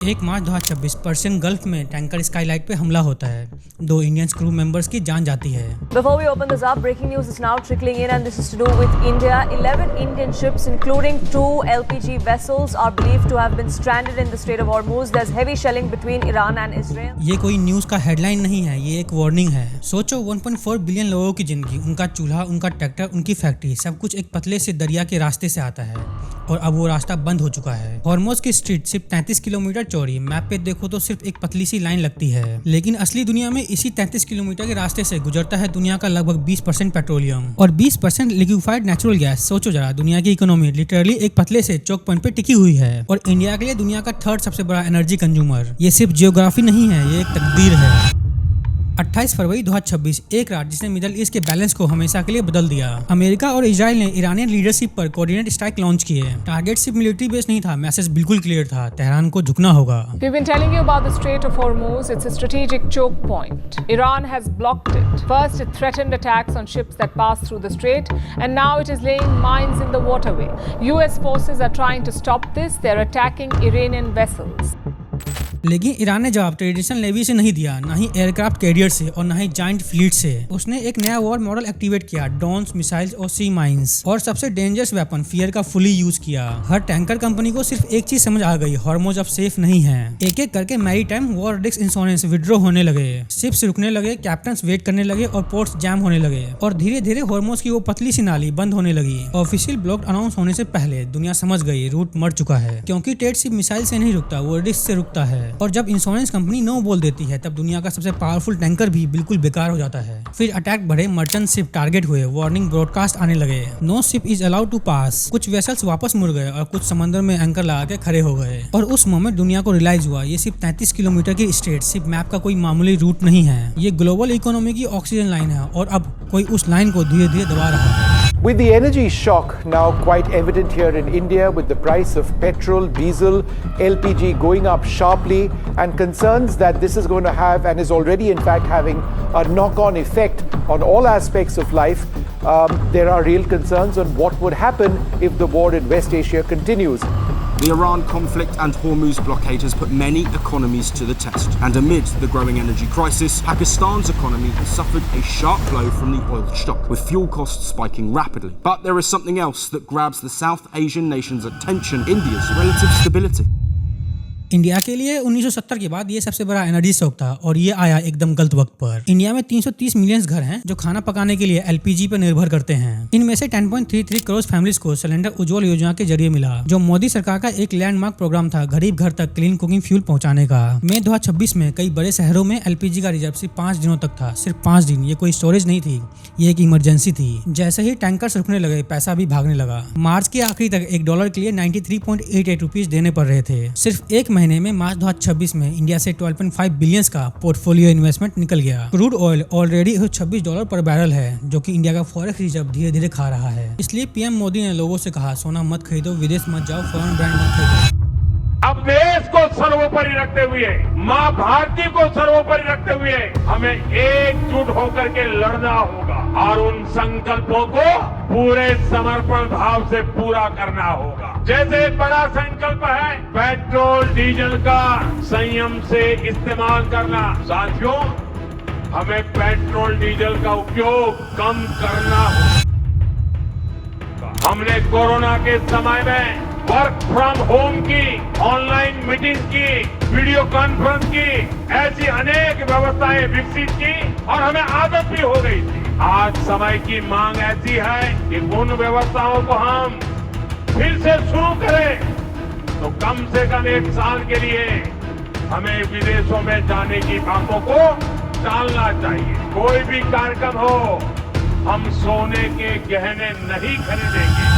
1 मार्च 2026 Persian gulf में tanker Skylight पे हमला होता है। 2 इंडियन क्रू मेंबर्स की जान जाती है। Before we open this up, breaking news is now trickling in, and this is to do with India. 11 Indian ships, including 2 LPG vessels, are believed to have been stranded in the Strait of Hormuz. There's heavy shelling between Iran and Israel. ये कोई news का headline नहीं है, ये एक warning है। सोचो 1.4 billion लोगों की जिंदगी, उनका चूल्हा, उनका ट्रैक्टर, उनकी फैक्ट्री, सब कुछ एक पतले से दरिया के रास्ते से आता है और अब वो रास्ता बंद हो चुका है। हॉर्मोज की स्ट्रीट सिर्फ 33 किलोमीटर चौड़ी, मैप पे देखो तो सिर्फ एक पतली सी लाइन लगती है, लेकिन असली दुनिया में इसी 33 किलोमीटर के रास्ते से गुजरता है दुनिया का लगभग 20% पेट्रोलियम और 20% लिक्विफाइड नेचुरल गैस। सोचो जरा, दुनिया की इकोनॉमी लिटरली एक पतले से चौक पॉइंट पे टिकी हुई है और इंडिया के लिए दुनिया का 3rd सबसे बड़ा एनर्जी कंज्यूमर। ये सिर्फ जियोग्राफी नहीं है, ये एक तकदीर है। 28 फरवरी 2026 एक रात जिसने मिडल ईस्ट के बैलेंस को हमेशा के लिए बदल दिया। अमेरिका और इजराइल ने ईरानियन लीडरशिप पर कोऑर्डिनेट स्ट्राइक लॉन्च किए। टारगेट सिर्फ मिलिट्री बेस नहीं था, मैसेज बिल्कुल क्लियर था, तेहरान को झुकना होगा। We've been telling you about the Strait of Hormuz. It's a strategic choke point. Iran has blocked it. First, it threatened attacks on ships that pass through the strait, and now it is laying mines in the waterway. US forces are trying to stop this. They're attacking Iranian vessels. लेकिन Iran ने जवाब traditional navy से नहीं दिया, ना ही aircraft carrier से और ना ही जायंट फ्लीट से। उसने एक नया वॉर मॉडल एक्टिवेट किया, ड्रोन्स, मिसाइल्स और सी माइंस, और सबसे डेंजरस वेपन फियर का फुली यूज किया। हर टैंकर कंपनी को सिर्फ एक चीज समझ आ गई, हॉर्मोज अब सेफ नहीं है। एक एक करके maritime war risk insurance withdraw होने लगे, शिप्स रुकने लगे, कैप्टन्स वेट करने लगे और पोर्ट्स जैम होने लगे और धीरे धीरे हॉर्मोज की वो पतली सी नाली बंद होने लगी। ऑफिशियल ब्लॉक अनाउंस होने से पहले दुनिया समझ गई रूट मर चुका है, क्योंकि ट्रेड सिर्फ मिसाइल से नहीं रुकता, वो रिस्क से रुकता है। और जब इंश्योरेंस कंपनी नो बोल देती है तब दुनिया का सबसे पावरफुल टैंकर भी बिल्कुल बेकार हो जाता है। फिर अटैक बढ़े, मर्चेंट शिप टारगेट हुए, वार्निंग ब्रॉडकास्ट आने लगे, no ship is allowed to pass. कुछ वेसल्स वापस मुड़ गए और कुछ समंदर में एंकर लगा के खड़े हो गए और उस मोमेंट दुनिया को रियलाइज हुआ ये सिर्फ 33 किलोमीटर की स्ट्रेट सिर्फ मैप का कोई मामूली रूट नहीं है, ये ग्लोबल इकोनॉमी की ऑक्सीजन लाइन है और अब कोई उस लाइन को धीरे धीरे दबा रहा है। With the energy shock now quite evident here in India, with the price of petrol, diesel, LPG going up sharply, and concerns that this is going to have and is already in fact having a knock-on effect on all aspects of life, there are real concerns on what would happen if the war in West Asia continues. The Iran conflict and Hormuz blockade has put many economies to the test. And amid the growing energy crisis, Pakistan's economy has suffered a sharp blow from the oil shock, with fuel costs spiking rapidly. But there is something else that grabs the South Asian nation's attention: India's relative stability. India के लिए 1970 के बाद ये सबसे बड़ा energy shock था और ये आया एकदम गलत वक्त पर। इंडिया में 330 मिलियन घर हैं जो खाना पकाने के लिए एलपीजी पर निर्भर करते हैं। इनमें से 10.33 करोड़ फैमिलीज को सिलेंडर उज्ज्वल योजना के जरिए मिला, जो मोदी सरकार का एक लैंडमार्क प्रोग्राम था गरीब घर तक क्लीन कुकिंग फ्यूल पहुंचाने का। मई 2026 में कई बड़े शहरों में एलपीजी का रिजर्व सिर्फ 5 दिनों तक था, सिर्फ 5 दिन। ये कोई स्टोरेज नहीं थी, ये एक इमरजेंसी थी। जैसे ही टैंकर्स रुकने लगे, पैसा भी भागने लगा। मार्च के आखिरी तक $1 के लिए 93.88 रुपीज देने पड़ रहे थे। सिर्फ एक महीने में मार्च 2026 में इंडिया से 12.5 बिलियन का पोर्टफोलियो इन्वेस्टमेंट निकल गया। क्रूड ऑयल ऑलरेडी $26 पर बैरल है, जो कि इंडिया का फॉरेक्स रिजर्व धीरे धीरे खा रहा है। इसलिए पीएम मोदी ने लोगों से कहा, सोना मत खरीदो, विदेश मत जाओ, फॉरेन ब्रांड मत खरीदो। अब देश को सर्वोपरि रखते हुए, माँ भारती को सर्वोपरि रखते हुए हमें एकजुट होकर के लड़ना होगा और उन संकल्पों को पूरे समर्पण भाव से पूरा करना होगा। जैसे एक बड़ा संकल्प है पेट्रोल डीजल का संयम से इस्तेमाल करना। साथियों, हमें पेट्रोल डीजल का उपयोग कम करना होगा। हमने कोरोना के समय में वर्क फ्रॉम होम की, ऑनलाइन मीटिंग की, वीडियो कॉन्फ्रेंस की, ऐसी अनेक व्यवस्थाएं विकसित की और हमें आदत भी हो गई थी। आज समय की मांग ऐसी है कि उन व्यवस्थाओं को हम फिर से शुरू करें तो कम से कम 1 साल के लिए हमें विदेशों में जाने की बातों को टालना चाहिए। कोई भी कार्यक्रम हो, हम सोने के गहने नहीं खरीदेंगे।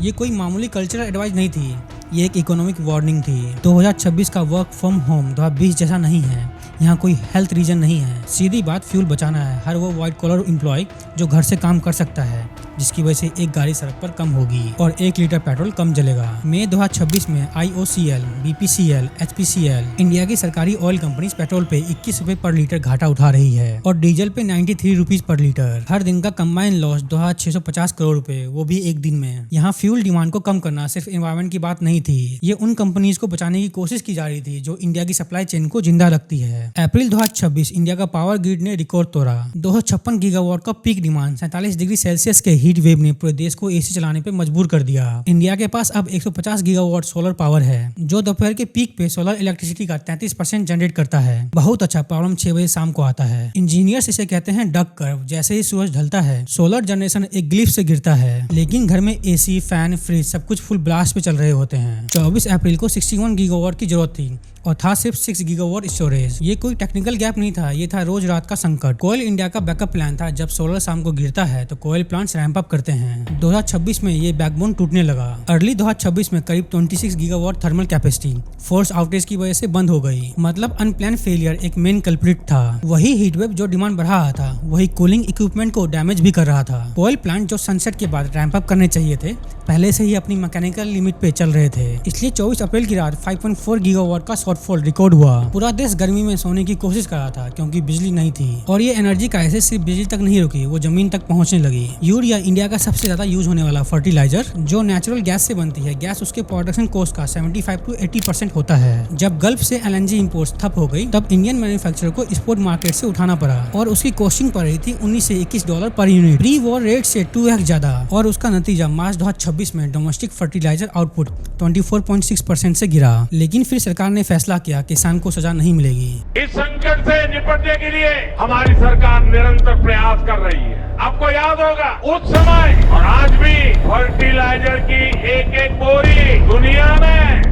ये कोई मामूली कल्चरल एडवाइस नहीं थी, ये एक इकोनॉमिक वार्निंग थी। 2026 का वर्क फ्रॉम होम 2020 जैसा नहीं है, यहाँ कोई हेल्थ रीजन नहीं है, सीधी बात फ्यूल बचाना है। हर वो व्हाइट कॉलर एम्प्लॉय जो घर से काम कर सकता है, जिसकी वजह से एक गाड़ी सड़क पर कम होगी और 1 लीटर पेट्रोल कम जलेगा। मई 2026 में IOCL, BPCL, HPCL इंडिया की सरकारी ऑयल कंपनीज पेट्रोल पे 21 रुपए पर लीटर घाटा उठा रही है और डीजल पे 93 रुपीज पर लीटर। हर दिन का कंबाइन लॉस 2650 करोड़ रुपए, वो भी एक दिन में। यहाँ फ्यूल डिमांड को कम करना सिर्फ एनवायरमेंट की बात नहीं थी, ये उन कंपनीज को बचाने की कोशिश की जा रही थी जो इंडिया की सप्लाई चेन को जिंदा रखती है। अप्रैल 2026 इंडिया का पावर ग्रिड ने रिकॉर्ड तोड़ा। 256 गीगावाट का पीक डिमांड 47 डिग्री सेल्सियस के हीट वेव ने पूरे देश को एसी चलाने पे मजबूर कर दिया। इंडिया के पास अब 150 गीगावाट सोलर पावर है जो दोपहर के पीक पे सोलर इलेक्ट्रिसिटी का 33% जनरेट करता है। बहुत अच्छा, प्रॉब्लम 6 बजे शाम को आता है। इंजीनियर्स इसे कहते हैं डक कर्व। जैसे ही सूरज ढलता है सोलर जनरेशन एक ग्लिफ से गिरता है, लेकिन घर में एसी, फैन, फ्रिज सब कुछ फुल ब्लास्ट पे चल रहे होते हैं। 24 अप्रैल को 61 गीगावाट की जरूरत थी और था सिर्फ 6 गीगावाट स्टोरेज। ये कोई टेक्निकल गैप नहीं था, ये था रोज रात का संकट। कोयल इंडिया का बैकअप प्लान था, जब सोलर शाम को गिरता है तो कोयल प्लांट्स रैंप अप करते हैं। 2026 में ये बैकबोन टूटने लगा। अर्ली 2026 में करीब 26 gigawatt thermal capacity force outage की वजह से बंद हो गई। मतलब अनप्लान फेलियर एक मेन कल्प्रिट था। वही हीटवेव जो डिमांड बढ़ा रहा था, वही कूलिंग इक्विपमेंट को डैमेज भी कर रहा था। कोयल प्लांट जो सनसेट के बाद रैंप अप करने चाहिए थे, पहले से ही अपनी मैकेनिकल लिमिट पे चल रहे थे। इसलिए 24 अप्रैल की रात 5.4 गीगावाट का शॉर्टफॉल रिकॉर्ड हुआ। पूरा देश गर्मी में सोने की कोशिश कर रहा था क्योंकि बिजली नहीं थी। और ये एनर्जी क्राइसिस सिर्फ बिजली तक नहीं रुकी, वो जमीन तक पहुंचने लगी। यूरिया इंडिया का सबसे ज्यादा यूज होने वाला फर्टिलाइजर जो नेचुरल गैस से बनती है। गैस उसके प्रोडक्शन कॉस्ट का 75 to 80% होता है। जब गल्फ से LNG इंपोर्ट्स ठप हो गई, तब इंडियन मैन्युफैक्चरर को एक्सपोर्ट मार्केट से उठाना पड़ा और उसकी कॉस्टिंग पड़ रही थी 19 से 21 dollar per unit, pre war rate से 2x ज्यादा। और उसका नतीजा मार्च 2026 में डोमेस्टिक फर्टिलाइजर आउटपुट 24.6% से गिरा। लेकिन फिर सरकार ने फैसला किया किसान को सजा नहीं मिलेगी। इस संकट से निपटने के लिए हमारी सरकार निरंतर प्रयास कर रही है। आपको याद होगा उस समय और आज भी फर्टिलाइजर की एक एक बोरी दुनिया में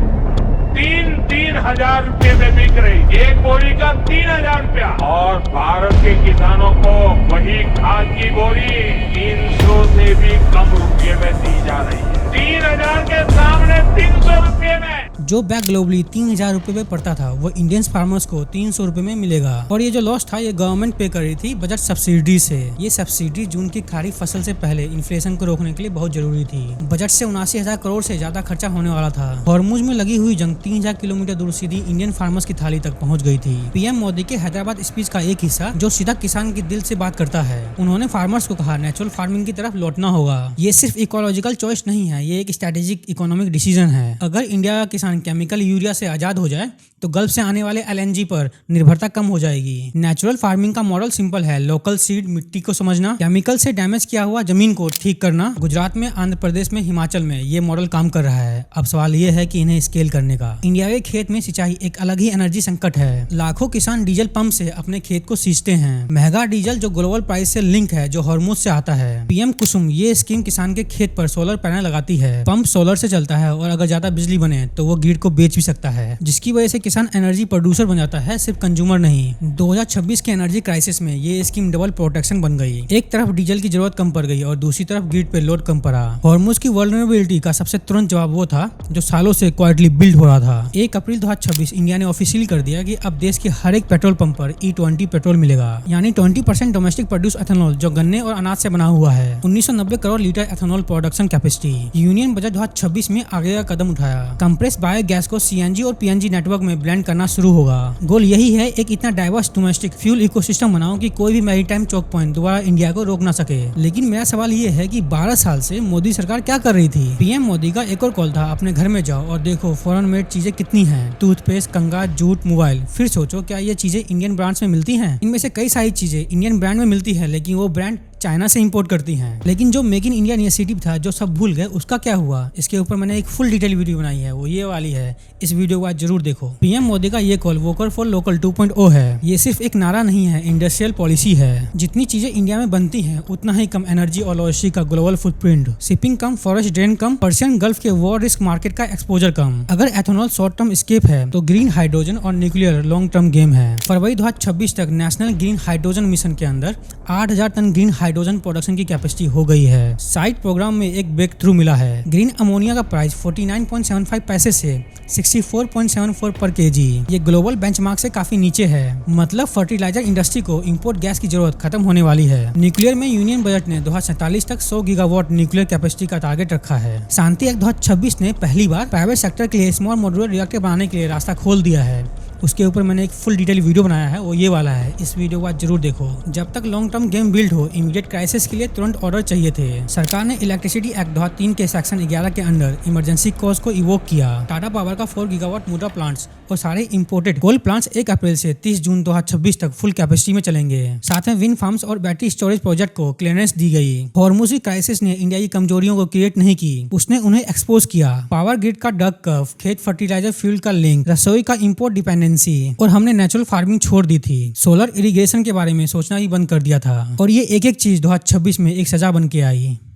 3-3 हजार रुपए में बिक रही। एक बोरी का 3,000 रुपया और भारत के किसानों को वही खाद की बोरी 300 से भी कम रुपये में दी जा रही है। 3,000 के सामने 300 रुपये में। जो बैग ग्लोबली 3,000 रुपए में पड़ता था, वो इंडियन फार्मर्स को 300 रुपए में मिलेगा। और ये जो लॉस था, ये गवर्नमेंट पे कर रही थी बजट सब्सिडी से। ये सब्सिडी जून की खरीफ फसल से पहले इन्फ्लेशन को रोकने के लिए बहुत जरूरी थी। बजट से 79,000 करोड़ से ज्यादा खर्चा होने वाला था। हॉर्मुज में लगी हुई जंग 3,000 किलोमीटर दूर सीधी इंडियन फार्मर्स की थाली तक पहुंच गई थी। पीएम मोदी के हैदराबाद स्पीच का एक हिस्सा जो सीधा किसान के दिल से बात करता है। उन्होंने फार्मर्स को कहा नेचुरल फार्मिंग की तरफ लौटना होगा। ये सिर्फ इकोलॉजिकल चॉइस नहीं है, ये एक स्ट्रेटेजिक इकोनॉमिक डिसीजन है। अगर इंडिया का किसान केमिकल यूरिया से आजाद हो जाए तो गल्फ से आने वाले LNG पर निर्भरता कम हो जाएगी। नेचुरल फार्मिंग का मॉडल सिंपल है, लोकल सीड, मिट्टी को समझना, केमिकल से डैमेज किया हुआ जमीन को ठीक करना। गुजरात में, आंध्र प्रदेश में, हिमाचल में ये मॉडल काम कर रहा है। अब सवाल ये है कि इन्हें स्केल करने का। इंडिया के खेत में सिंचाई एक अलग ही एनर्जी संकट है। लाखों किसान डीजल पंप से अपने खेत को सींचते हैं। महंगा डीजल जो ग्लोबल प्राइस से लिंक है, जो हॉर्मुज से आता है। पीएम कुसुम ये स्कीम किसान के खेत पर सोलर पैनल लगाती है। पंप सोलर से चलता है और अगर ज्यादा बिजली बने तो वो ग्रिड को बेच भी सकता है, जिसकी वजह से किसान एनर्जी प्रोड्यूसर बन जाता है, सिर्फ कंज्यूमर नहीं। 2026 के एनर्जी क्राइसिस में ये स्कीम डबल प्रोटेक्शन बन गई। एक तरफ डीजल की जरूरत कम पड़ गई और दूसरी तरफ ग्रिड पे लोड कम पड़ा। हॉर्मुज की वल्नरेबिलिटी का सबसे तुरंत जवाब वो था जो सालों से क्वाइटली बिल्ड हो रहा था। 1 अप्रैल 2026 इंडिया ने ऑफिशियली कर दिया कि अब देश के हर एक पेट्रोल पंप पर E20 पेट्रोल मिलेगा, यानी 20% डोमेस्टिक प्रोड्यूस एथेनॉल जो गन्ने और अनाज से बना हुआ है। 1990 crore litre ethanol production capacity. Union budget 2026 में आगे का कदम उठाया। कंप्रेस बायोगैस को CNG और PNG नेटवर्क में ब्लेंड करना शुरू होगा। गोल यही है, एक इतना डाइवर्स डोमेस्टिक फ्यूल इकोसिस्टम बनाओ कि कोई भी मैरीटाइम चौक पॉइंट दोबारा इंडिया को रोक ना सके। लेकिन मेरा सवाल ये है कि 12 साल से मोदी सरकार क्या कर रही थी? पीएम मोदी का एक और कॉल था, अपने घर में जाओ और देखो फॉरेन मेड चीजें कितनी हैं। टूथपेस्ट, कंघा, जूट, मोबाइल। फिर सोचो क्या ये चीजें इंडियन ब्रांड्स में मिलती हैं? इनमें से कई सारी चीजें इंडियन ब्रांड में मिलती है, लेकिन वो ब्रांड चाइना से इंपोर्ट करती हैं। लेकिन जो मेक इन इंडिया इनिशिएटिव था, जो सब भूल गए, उसका क्या हुआ? इसके ऊपर मैंने एक फुल डिटेल वीडियो बनाई है, वो ये वाली है। इस वीडियो को आज जरूर देखो। पीएम मोदी का ये कॉल वोकल फॉर लोकल 2.0 है। ये सिर्फ एक नारा नहीं है, इंडस्ट्रियल पॉलिसी है। जितनी चीजें इंडिया में बनती हैं, उतना ही कम एनर्जी और लॉजिस्टिक का ग्लोबल फुटप्रिंट, शिपिंग कम, फॉरेस्ट ड्रेन कम, पर्शियन गल्फ के वॉर रिस्क मार्केट का एक्सपोजर कम। अगर एथेनॉल शॉर्ट टर्म एस्केप है तो ग्रीन हाइड्रोजन और न्यूक्लियर लॉन्ग टर्म गेम है। फरवरी 2026 तक नेशनल ग्रीन हाइड्रोजन मिशन के अंदर 8,000 टन ग्रीन हाइड्रोजन प्रोडक्शन की कैपेसिटी हो गई है। साइट प्रोग्राम में एक ब्रेक थ्रू मिला है। ग्रीन अमोनिया का प्राइस 49.75 पैसे से 64.74 पर केजी, ये ग्लोबल बेंचमार्क से काफी नीचे है। मतलब फर्टिलाइजर इंडस्ट्री को इंपोर्ट गैस की जरूरत खत्म होने वाली है। न्यूक्लियर में यूनियन बजट ने 2047 तक 100 गीगावाट न्यूक्लियर कैपेसिटी का टारगेट रखा है। शांति एक्ट 2026 ने पहली बार प्राइवेट सेक्टर के लिए स्मॉल मॉड्यूलर रिएक्टर बनाने के लिए रास्ता खोल दिया है। उसके ऊपर मैंने एक फुल डिटेल वीडियो बनाया है, वो ये वाला है। इस वीडियो को आज जरूर देखो। जब तक लॉन्ग टर्म गेम बिल्ड हो, इमीडिएट क्राइसिस के लिए तुरंत ऑर्डर चाहिए थे। सरकार ने इलेक्ट्रिसिटी एक्ट 2003 के सेक्शन 11 के अंडर इमरजेंसी कॉज को इवोक किया। टाटा पावर का 4 गीगावाट मुद्रा प्लांट्स और सारे इंपोर्टेड कोल प्लांट्स 1 अप्रैल से 30 जून 2026 तक फुल कैपेसिटी में चलेंगे। साथ में विंड फार्म्स और बैटरी स्टोरेज प्रोजेक्ट को क्लियरेंस दी गई। हॉर्मुज क्राइसिस ने इंडिया की कमजोरियों को क्रिएट नहीं की, उसने उन्हें एक्सपोज किया। पावर ग्रिड का डक कर्व, खेत फर्टिलाइजर फ्यूल का लिंक, रसोई का इंपोर्ट डिपेंडेंसी, और हमने नेचुरल फार्मिंग छोड़ दी थी। सोलर इरिगेशन के बारे में सोचना ही बंद कर दिया था। और ये एक एक चीज 2026 में एक सजा बन के आई।